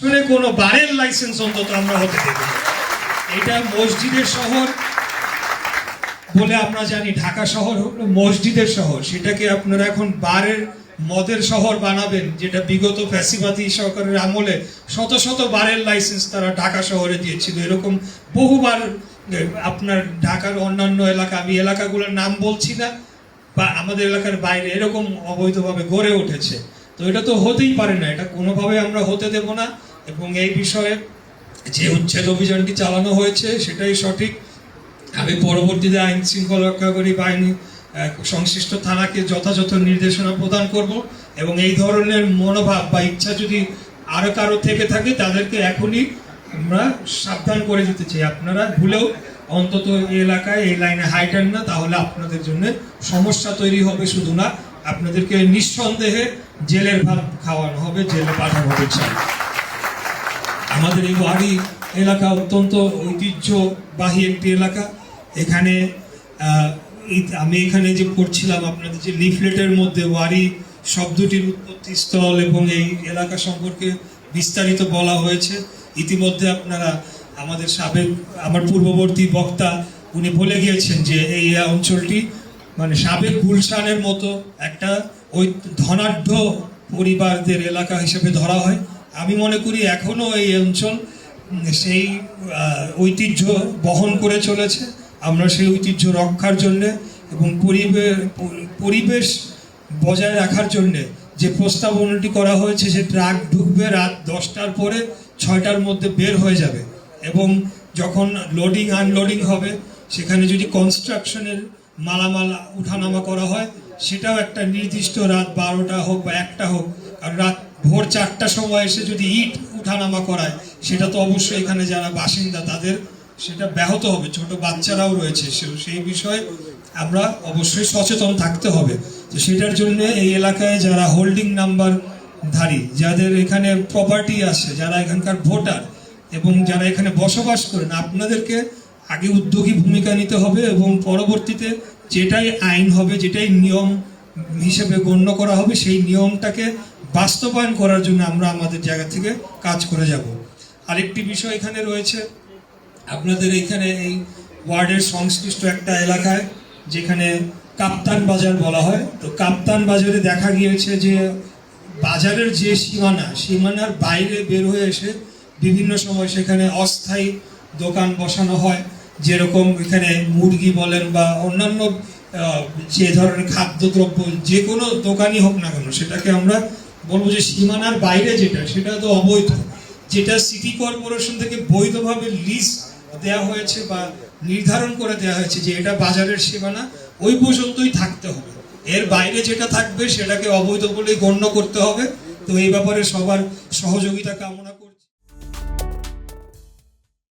আসলে কোনো বারের লাইসেন্স অন্তত আমরা হতে দেব না। এটা মসজিদের শহর বলে আমরা জানি, ঢাকা শহর হলো মসজিদের শহর, সেটাকে আপনারা এখন বারের মদের শহর বানাবেন, যেটা বিগত ফ্যাসিবাদী সরকারের আমলে শত শত বারের লাইসেন্স তারা ঢাকা শহরে দিয়েছিল। এরকম বহুবার আপনার ঢাকার অন্যান্য এলাকা, আমি এলাকাগুলোর নাম বলছি না, বা আমাদের এলাকার বাইরে এরকম অবৈধভাবে গড়ে উঠেছে। তো এটা তো হতেই পারে না, এটা কোনোভাবে আমরা হতে দেব না। এবং এই বিষয়ে যে উচ্ছেদ অভিযানটি চালানো হয়েছে সেটাই সঠিক। আমি পরবর্তীতে আইন শৃঙ্খলা রক্ষাকারী বাহিনী সংশ্লিষ্ট থানাকে যথাযথ নির্দেশনা প্রদান করব, এবং এই ধরনের মনোভাব বা ইচ্ছা যদি আরো কারো থেকে থাকে তাদেরকে এখনই আমরা সাবধান করে দিতে চাই, আপনারা ভুলেও অন্তত এই এলাকায় এই লাইনে হাইটেন না, তাহলে আপনাদের জন্য সমস্যা তৈরি হবে। শুধু না, আপনাদেরকে নিঃসন্দেহে জেলের ভাত খাওয়ানো হবে, জেলে পাঠানো হবে। আমাদের এই ওয়ারি এলাকা অত্যন্ত ঐতিহ্যবাহী একটি এলাকা। এখানে আমি এখানে যে পড়ছিলাম আপনাদের যে লিফলেটের মধ্যে ওয়ারি শব্দটির উৎপত্তি স্থল এবং এই এলাকা সম্পর্কে বিস্তারিত বলা হয়েছে। ইতিমধ্যে আপনারা আমার পূর্ববর্তী বক্তা উনি বলে গিয়েছেন যে এই অঞ্চলটি মানে সাবেক গুলশানের মতো একটা ওই ধনাঢ্য পরিবারদের এলাকা হিসেবে ধরা হয়। আমি মনে করি এখনো এই অঞ্চল সেই ঐতিহ্য বহন করে চলেছে। আমরা সেই ঐতিহ্য রক্ষার জন্যে এবং পরিবেশ বজায় রাখার জন্যে যে প্রস্তাবনাটি করা হয়েছে, যে ট্রাক ঢুকবে রাত 10টার পরে 6টার মধ্যে বের হয়ে যাবে, এবং যখন লোডিং আনলোডিং হবে সেখানে যদি কনস্ট্রাকশনের মালামাল উঠানামা করা হয় সেটাও একটা নির্দিষ্ট রাত 12টা হোক বা 1টা হোক, আর রাত ভোর 4টার সময় এসে যদি ইট উঠানামা করায় সেটা তো অবশ্যই এখানে যারা বাসিন্দা তাদের সেটা ব্যাহত হবে, ছোট বাচ্চারাও রয়েছে, সেই বিষয়ে আমরা অবশ্যই সচেতন থাকতে হবে। তো সেটার জন্য এই এলাকায় যারা হোল্ডিং নাম্বার ধারী, যাদের এখানে প্রপার্টি আছে, যারা এখানকার ভোটার এবং যারা এখানে বসবাস করেন, আপনাদেরকে আগে উদ্যোগী ভূমিকা নিতে হবে, এবং পরবর্তীতে যেটাই আইন হবে, যেটাই নিয়ম হিসেবে গণ্য করা হবে, সেই নিয়মটাকে বাস্তবায়ন করার জন্য আমরা আমাদের জায়গা থেকে কাজ করে যাব। আরেকটি বিষয় এখানে রয়েছে, আপনাদের এখানে এই ওয়ার্ডের সংশ্লিষ্ট একটা এলাকায় যেখানে কাপ্তান বাজার বলা হয়, তো কাপ্তান বাজারে দেখা গিয়েছে যে বাজারের যে সীমানার বাইরে বের হয়ে এসে বিভিন্ন সময় সেখানে অস্থায়ী দোকান বসানো হয়। যেরকম এখানে মুরগি বলেন বা অন্যান্য যে ধরনের খাদ্যদ্রব্য যে কোনো দোকানই হোক না কেন, সেটাকে আমরা বলবো যে সীমানার বাইরে সেটা তো অবৈধ। যেটা সিটি কর্পোরেশন থেকে বৈধভাবে লিজ দেওয়া হয়েছে বা নির্ধারণ করে দেওয়া হয়েছে যে এটা বাজারের সীমানা, ওই পর্যন্তই থাকতে হবে, এর বাইরে যেটা থাকবে সেটাকে অবৈধ বলেই গণ্য করতে হবে। তো এই ব্যাপারে সবার সহযোগিতা কামনা করছি।